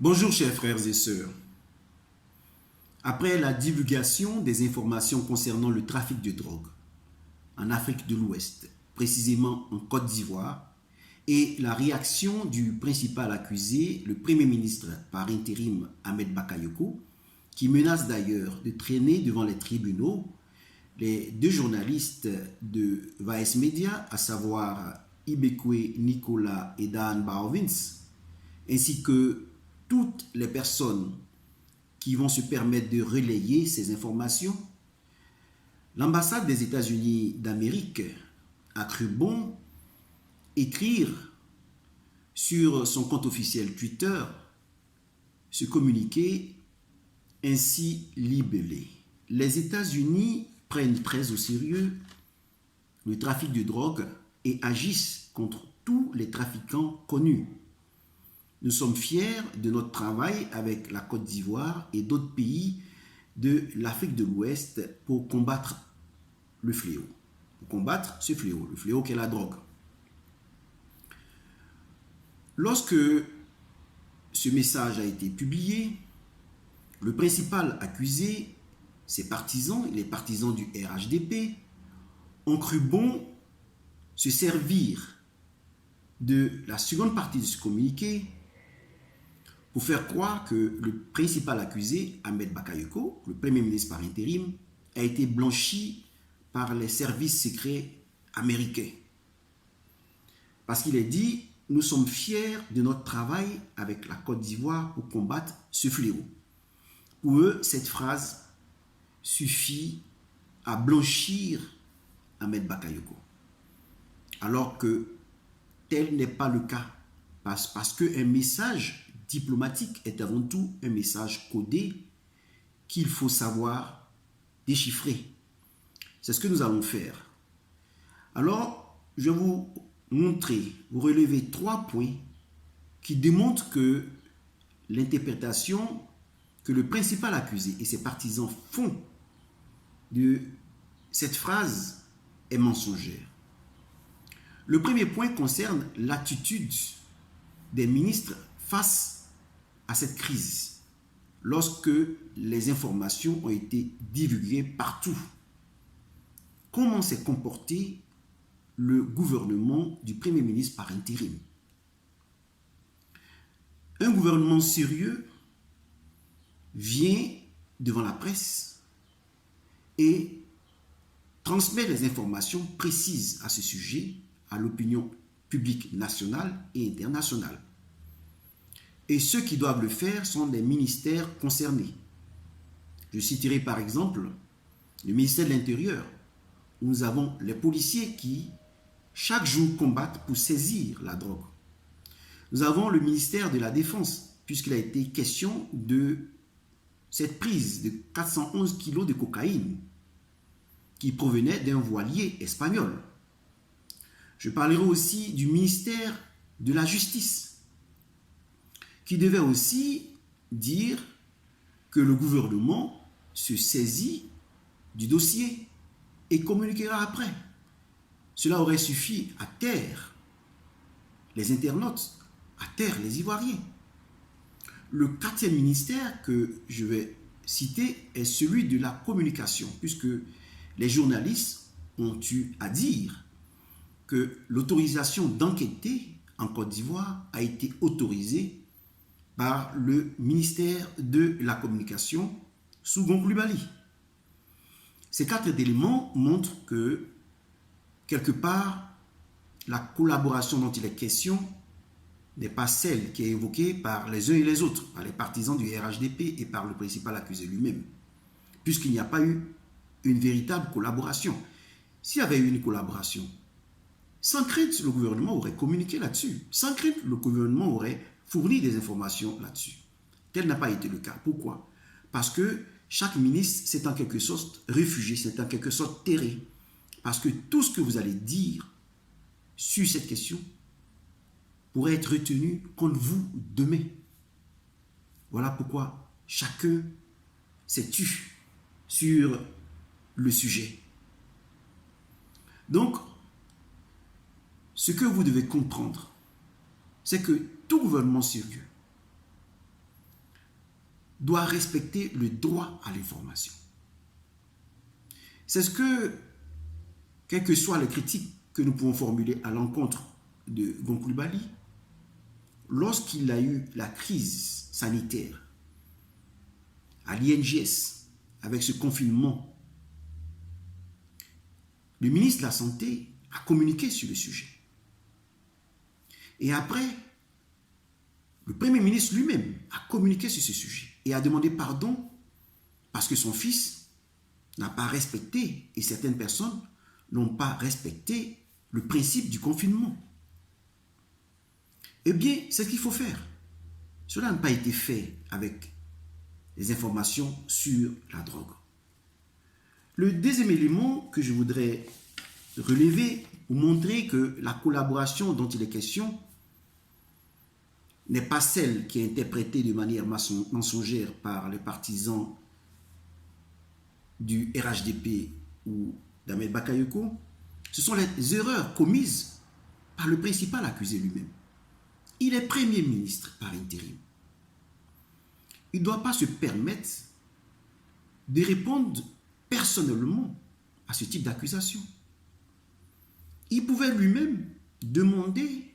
Bonjour chers frères et sœurs. Après la divulgation des informations concernant le trafic de drogue en Afrique de l'Ouest, précisément en Côte d'Ivoire, et la réaction du principal accusé, le Premier ministre par intérim Ahmed Bakayoko, qui menace d'ailleurs de traîner devant les tribunaux les deux journalistes de Vice Media, à savoir Ibekwe Nicolas et Dan Baovins, ainsi que toutes les personnes qui vont se permettre de relayer ces informations, l'ambassade des États-Unis d'Amérique a cru bon écrire sur son compte officiel Twitter ce communiqué ainsi libellé. Les États-Unis prennent très au sérieux le trafic de drogue et agissent contre tous les trafiquants connus. Nous sommes fiers de notre travail avec la Côte d'Ivoire et d'autres pays de l'Afrique de l'Ouest pour combattre le fléau. Pour combattre ce fléau, le fléau qu'est la drogue. Lorsque ce message a été publié, le principal accusé, ses partisans, les partisans du RHDP, ont cru bon se servir de la seconde partie de ce communiqué pour faire croire que le principal accusé, Ahmed Bakayoko, le Premier ministre par intérim, a été blanchi par les services secrets américains. Parce qu'il est dit, nous sommes fiers de notre travail avec la Côte d'Ivoire pour combattre ce fléau. Pour eux, cette phrase suffit à blanchir Ahmed Bakayoko. Alors que tel n'est pas le cas. Parce qu'un message diplomatique est avant tout un message codé qu'il faut savoir déchiffrer. C'est ce que nous allons faire. Alors, je vais vous montrer, vous relever 3 points qui démontrent que l'interprétation que le principal accusé et ses partisans font de cette phrase est mensongère. Le premier point concerne l'attitude des ministres face à cette crise, lorsque les informations ont été divulguées partout. Comment s'est comporté le gouvernement du Premier ministre par intérim? Un gouvernement sérieux vient devant la presse et transmet les informations précises à ce sujet à l'opinion publique nationale et internationale. Et ceux qui doivent le faire sont les ministères concernés. Je citerai par exemple le ministère de l'Intérieur, où nous avons les policiers qui, chaque jour, combattent pour saisir la drogue. Nous avons le ministère de la Défense, puisqu'il a été question de cette prise de 411 kilos de cocaïne qui provenait d'un voilier espagnol. Je parlerai aussi du ministère de la Justice, qui devait aussi dire que le gouvernement se saisit du dossier et communiquera après. Cela aurait suffi à taire les internautes, à taire les Ivoiriens. Le 4e ministère que je vais citer est celui de la communication, puisque les journalistes ont eu à dire que l'autorisation d'enquêter en Côte d'Ivoire a été autorisée par le ministère de la Communication sous Gon Coulibaly. Ces 4 éléments montrent que, quelque part, la collaboration dont il est question n'est pas celle qui est évoquée par les uns et les autres, par les partisans du RHDP et par le principal accusé lui-même, puisqu'il n'y a pas eu une véritable collaboration. S'il y avait eu une collaboration, sans crainte, le gouvernement aurait communiqué là-dessus. Sans crainte, le gouvernement aurait fourni des informations là-dessus. Tel n'a pas été le cas. Pourquoi? Parce que chaque ministre s'est en quelque sorte réfugié, s'est en quelque sorte terré. Parce que tout ce que vous allez dire sur cette question pourrait être retenu contre vous demain. Voilà pourquoi chacun s'est tu sur le sujet. Donc, ce que vous devez comprendre, c'est que tout gouvernement sérieux doit respecter le droit à l'information. C'est ce que, quelles que soient les critiques que nous pouvons formuler à l'encontre de Gon Coulibaly, lorsqu'il a eu la crise sanitaire à l'INJS, avec ce confinement, le ministre de la Santé a communiqué sur le sujet. Et après, le Premier ministre lui-même a communiqué sur ce sujet et a demandé pardon parce que son fils n'a pas respecté, et certaines personnes n'ont pas respecté le principe du confinement. Eh bien, c'est ce qu'il faut faire. Cela n'a pas été fait avec les informations sur la drogue. Le deuxième élément que je voudrais relever pour montrer que la collaboration dont il est question n'est pas celle qui est interprétée de manière mensongère par les partisans du RHDP ou d'Ahmed Bakayoko, ce sont les erreurs commises par le principal accusé lui-même. Il est Premier ministre par intérim. Il ne doit pas se permettre de répondre personnellement à ce type d'accusation. Il pouvait lui-même demander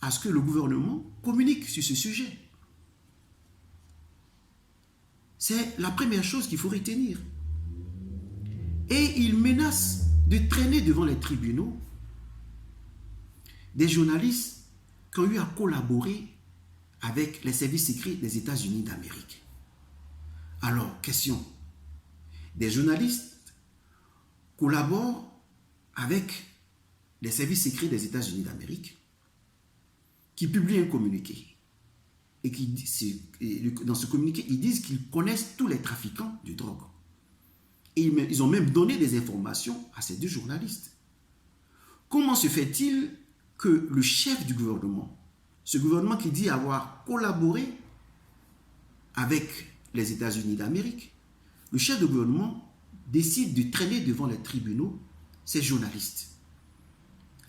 à ce que le gouvernement communique sur ce sujet. C'est la première chose qu'il faut retenir. Et il menace de traîner devant les tribunaux des journalistes qui ont eu à collaborer avec les services secrets des États-Unis d'Amérique. Alors, question. Des journalistes collaborent avec les services secrets des États-Unis d'Amérique qui publient un communiqué. Et dans ce communiqué, ils disent qu'ils connaissent tous les trafiquants de drogue. Et ils ont même donné des informations à ces deux journalistes. Comment se fait-il que le chef du gouvernement, ce gouvernement qui dit avoir collaboré avec les États-Unis d'Amérique, le chef du gouvernement décide de traîner devant les tribunaux ces journalistes?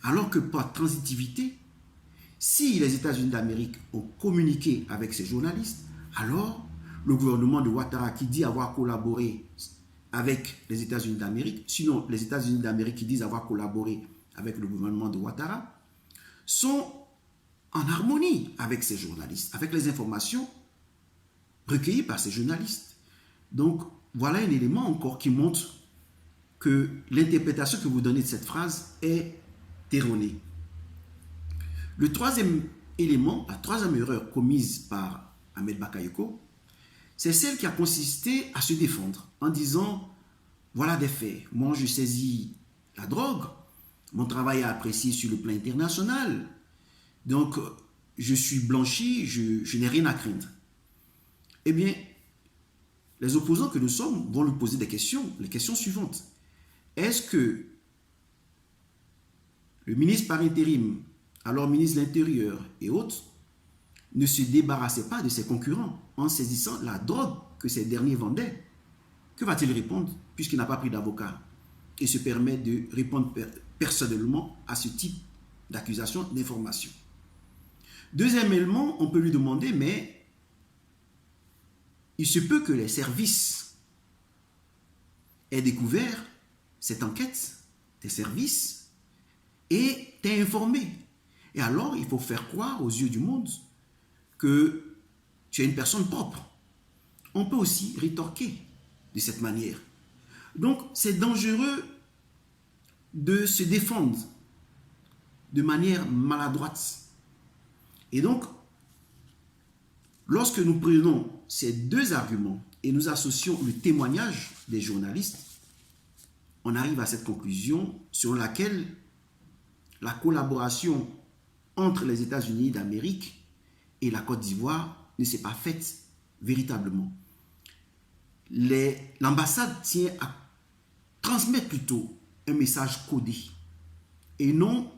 Alors que par transitivité, si les États-Unis d'Amérique ont communiqué avec ces journalistes, alors le gouvernement de Ouattara qui dit avoir collaboré avec les États-Unis d'Amérique, sinon les États-Unis d'Amérique qui disent avoir collaboré avec le gouvernement de Ouattara, sont en harmonie avec ces journalistes, avec les informations recueillies par ces journalistes. Donc, voilà un élément encore qui montre que l'interprétation que vous donnez de cette phrase est erronée. Le troisième élément, la troisième erreur commise par Ahmed Bakayoko, c'est celle qui a consisté à se défendre en disant « Voilà des faits, moi je saisis la drogue, mon travail est apprécié sur le plan international, donc je suis blanchi, je n'ai rien à craindre. » Eh bien, les opposants que nous sommes vont lui poser des questions, les questions suivantes. Est-ce que le ministre par intérim, alors ministre de l'Intérieur et autres, ne se débarrassaient pas de ses concurrents en saisissant la drogue que ces derniers vendaient? Que va-t-il répondre puisqu'il n'a pas pris d'avocat et se permet de répondre personnellement à ce type d'accusation, d'information? Deuxièmement, on peut lui demander, mais il se peut que les services aient découvert cette enquête des services et t'aient informé. Et alors, il faut faire croire aux yeux du monde que tu es une personne propre. On peut aussi rétorquer de cette manière. Donc, c'est dangereux de se défendre de manière maladroite. Et donc, lorsque nous prenons ces deux arguments et nous associons le témoignage des journalistes, on arrive à cette conclusion selon laquelle la collaboration entre les États-Unis d'Amérique et la Côte d'Ivoire ne s'est pas faite véritablement. L'ambassade tient à transmettre plutôt un message codé et non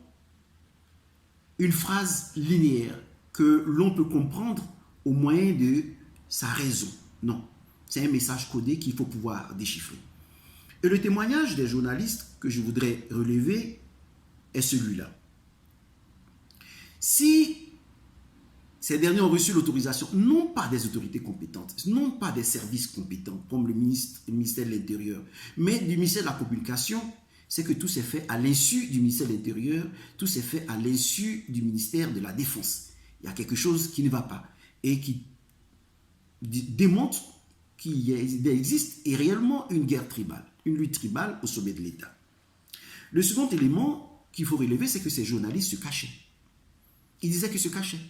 une phrase linéaire que l'on peut comprendre au moyen de sa raison. Non, c'est un message codé qu'il faut pouvoir déchiffrer. Et le témoignage des journalistes que je voudrais relever est celui-là. Si ces derniers ont reçu l'autorisation, non pas des autorités compétentes, non pas des services compétents, comme le ministère de l'Intérieur, mais du ministère de la Communication. C'est que tout s'est fait à l'insu du ministère de l'Intérieur, tout s'est fait à l'insu du ministère de la Défense. Il y a quelque chose qui ne va pas et qui démontre qu'il existe et réellement une guerre tribale, une lutte tribale au sommet de l'État. Le second élément qu'il faut relever, c'est que ces journalistes se cachaient. Ils disaient qu'ils se cachaient.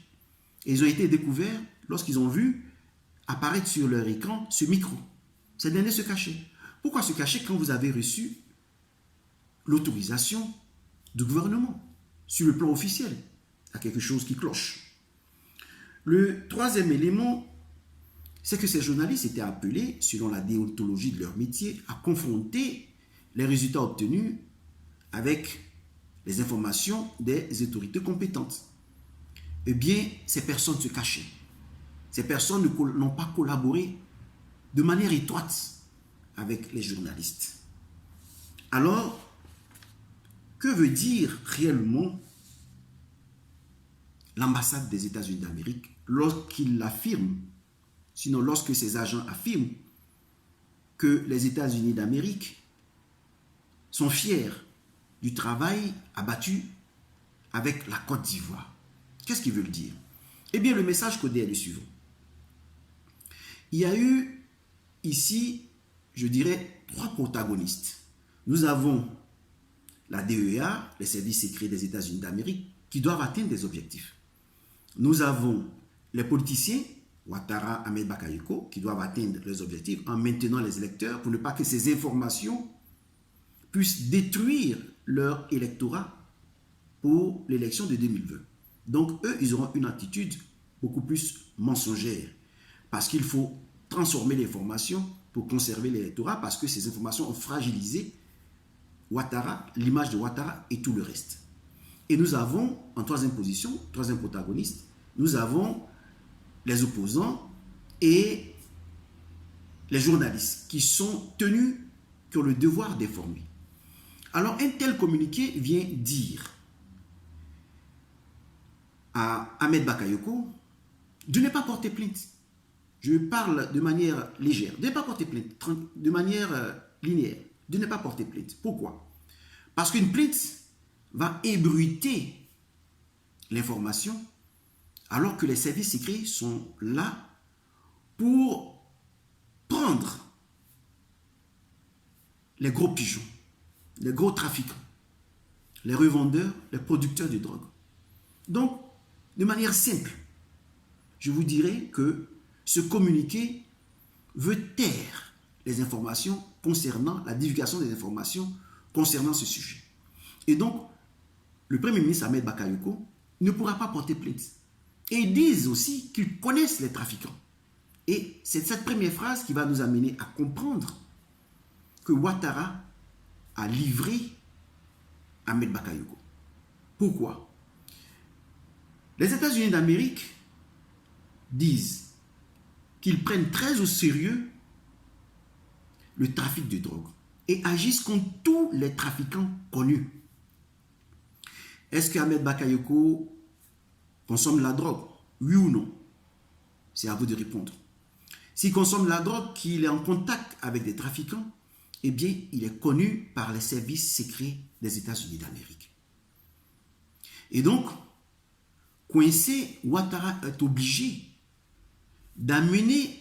Et ils ont été découverts lorsqu'ils ont vu apparaître sur leur écran ce micro. Ces derniers se cachaient. Pourquoi se cacher quand vous avez reçu l'autorisation du gouvernement sur le plan officiel? Il y a quelque chose qui cloche. Le troisième élément, c'est que ces journalistes étaient appelés, selon la déontologie de leur métier, à confronter les résultats obtenus avec les informations des autorités compétentes. Eh bien, ces personnes se cachaient. Ces personnes n'ont pas collaboré de manière étroite avec les journalistes. Alors, que veut dire réellement l'ambassade des États-Unis d'Amérique lorsqu'il affirme, sinon lorsque ses agents affirment que les États-Unis d'Amérique sont fiers du travail abattu avec la Côte d'Ivoire? Qu'est-ce qu'ils veulent dire? Eh bien, le message codé est le suivant. Il y a eu ici, je dirais, 3 protagonistes. Nous avons la DEA, les services secrets des États-Unis d'Amérique, qui doivent atteindre des objectifs. Nous avons les politiciens, Ouattara, Ahmed Bakayoko, qui doivent atteindre leurs objectifs en maintenant les électeurs pour ne pas que ces informations puissent détruire leur électorat pour l'élection de 2020. Donc, eux, ils auront une attitude beaucoup plus mensongère parce qu'il faut transformer l'information pour conserver l'électorat parce que ces informations ont fragilisé Ouattara, l'image de Ouattara et tout le reste. Et nous avons, en troisième position, troisième protagoniste, nous avons les opposants et les journalistes qui sont tenus, qui ont le devoir d'informer. Alors, un tel communiqué vient dire à Ahmed Bakayoko de ne pas porter plainte. Je parle de manière légère, de ne pas porter plainte, de manière linéaire, de ne pas porter plainte. Pourquoi? Parce qu'une plainte va ébruiter l'information alors que les services secrets sont là pour prendre les gros pigeons, les gros trafiquants, les revendeurs, les producteurs de drogue. Donc, de manière simple, je vous dirais que ce communiqué veut taire les informations concernant la divulgation des informations concernant ce sujet. Et donc, le Premier ministre Ahmed Bakayoko ne pourra pas porter plainte. Et ils disent aussi qu'ils connaissent les trafiquants. Et c'est cette première phrase qui va nous amener à comprendre que Ouattara a livré Ahmed Bakayoko. Pourquoi? Les États-Unis d'Amérique disent qu'ils prennent très au sérieux le trafic de drogue et agissent contre tous les trafiquants connus. Est-ce qu'Ahmed Bakayoko consomme la drogue? Oui ou non? C'est à vous de répondre. S'il consomme la drogue, qu'il est en contact avec des trafiquants, eh bien, il est connu par les services secrets des États-Unis d'Amérique. Et donc, coincé, Ouattara est obligé d'amener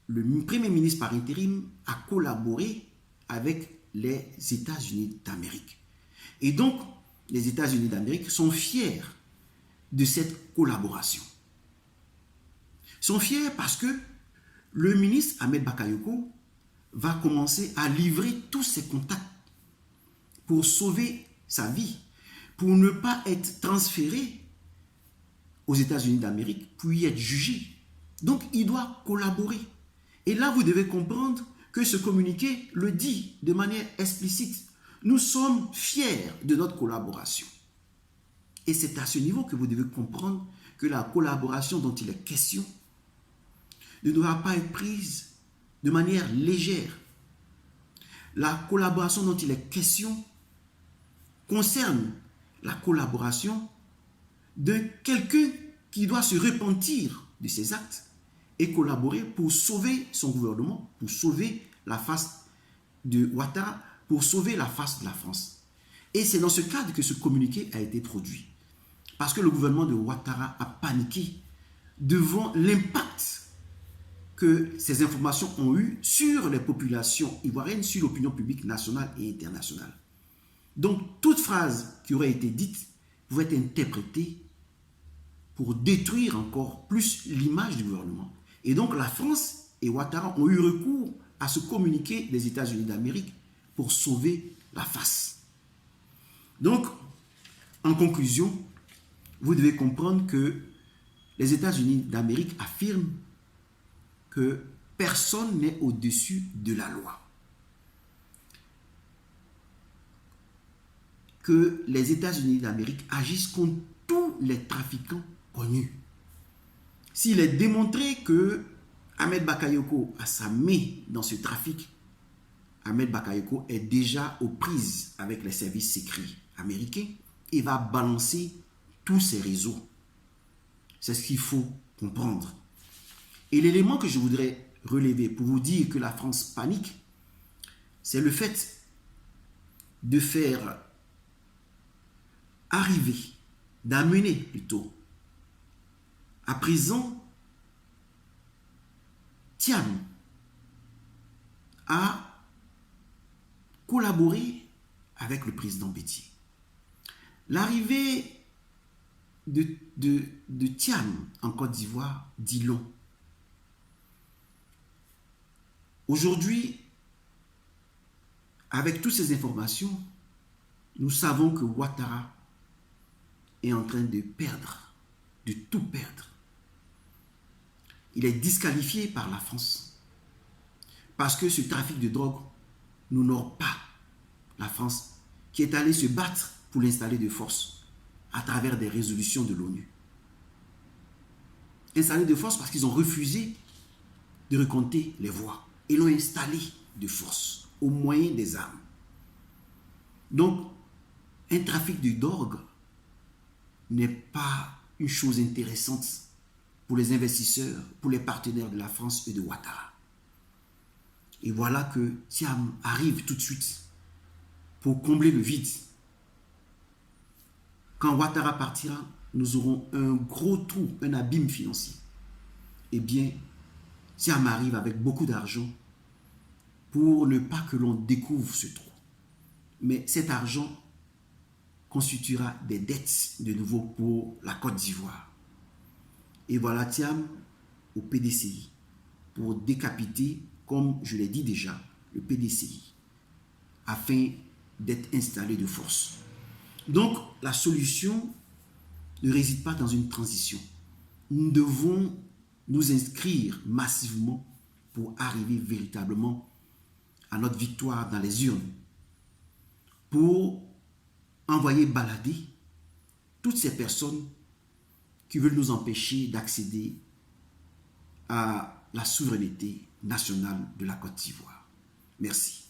le Premier ministre par intérim à collaborer avec les États-Unis d'Amérique. Et donc, les États-Unis d'Amérique sont fiers de cette collaboration. Ils sont fiers parce que le ministre Ahmed Bakayoko va commencer à livrer tous ses contacts pour sauver sa vie, pour ne pas être transféré aux États-Unis d'Amérique, puis être jugé. Donc, il doit collaborer. Et là, vous devez comprendre que ce communiqué le dit de manière explicite. Nous sommes fiers de notre collaboration. Et c'est à ce niveau que vous devez comprendre que la collaboration dont il est question ne doit pas être prise de manière légère. La collaboration dont il est question concerne la collaboration de quelqu'un qui doit se repentir de ses actes et collaborer pour sauver son gouvernement, pour sauver la face de Ouattara, pour sauver la face de la France. Et c'est dans ce cadre que ce communiqué a été produit. Parce que le gouvernement de Ouattara a paniqué devant l'impact que ces informations ont eu sur les populations ivoiriennes, sur l'opinion publique nationale et internationale. Donc, toute phrase qui aurait été dite pouvait être interprétée pour détruire encore plus l'image du gouvernement. Et donc, la France et Ouattara ont eu recours à ce communiqué des États-Unis d'Amérique pour sauver la face. Donc, en conclusion, vous devez comprendre que les États-Unis d'Amérique affirment que personne n'est au-dessus de la loi. Que les États-Unis d'Amérique agissent contre tous les trafiquants connus. S'il est démontré que Ahmed Bakayoko a sa main dans ce trafic, Ahmed Bakayoko est déjà aux prises avec les services secrets américains et va balancer tous ses réseaux. C'est ce qu'il faut comprendre. Et l'élément que je voudrais relever pour vous dire que la France panique, c'est le fait de faire arriver, d'amener plutôt, à présent, Thiam a collaboré avec le président Béthié. L'arrivée de Thiam en Côte d'Ivoire dit long. Aujourd'hui, avec toutes ces informations, nous savons que Ouattara est en train de perdre, de tout perdre. Il est disqualifié par la France parce que ce trafic de drogue n'honore pas la France qui est allée se battre pour l'installer de force à travers des résolutions de l'ONU. Installé de force parce qu'ils ont refusé de recompter les voix et l'ont installé de force au moyen des armes. Donc, un trafic de drogue n'est pas une chose intéressante pour les investisseurs, pour les partenaires de la France et de Ouattara. Et voilà que Thiam arrive tout de suite pour combler le vide. Quand Ouattara partira, nous aurons un gros trou, un abîme financier. Eh bien, Thiam arrive avec beaucoup d'argent pour ne pas que l'on découvre ce trou. Mais cet argent constituera des dettes de nouveau pour la Côte d'Ivoire. Et voilà Thiam au PDCI pour décapiter, comme je l'ai dit déjà, le PDCI, afin d'être installé de force. Donc, la solution ne réside pas dans une transition. Nous devons nous inscrire massivement pour arriver véritablement à notre victoire dans les urnes, pour envoyer balader toutes ces personnes qui veulent nous empêcher d'accéder à la souveraineté nationale de la Côte d'Ivoire. Merci.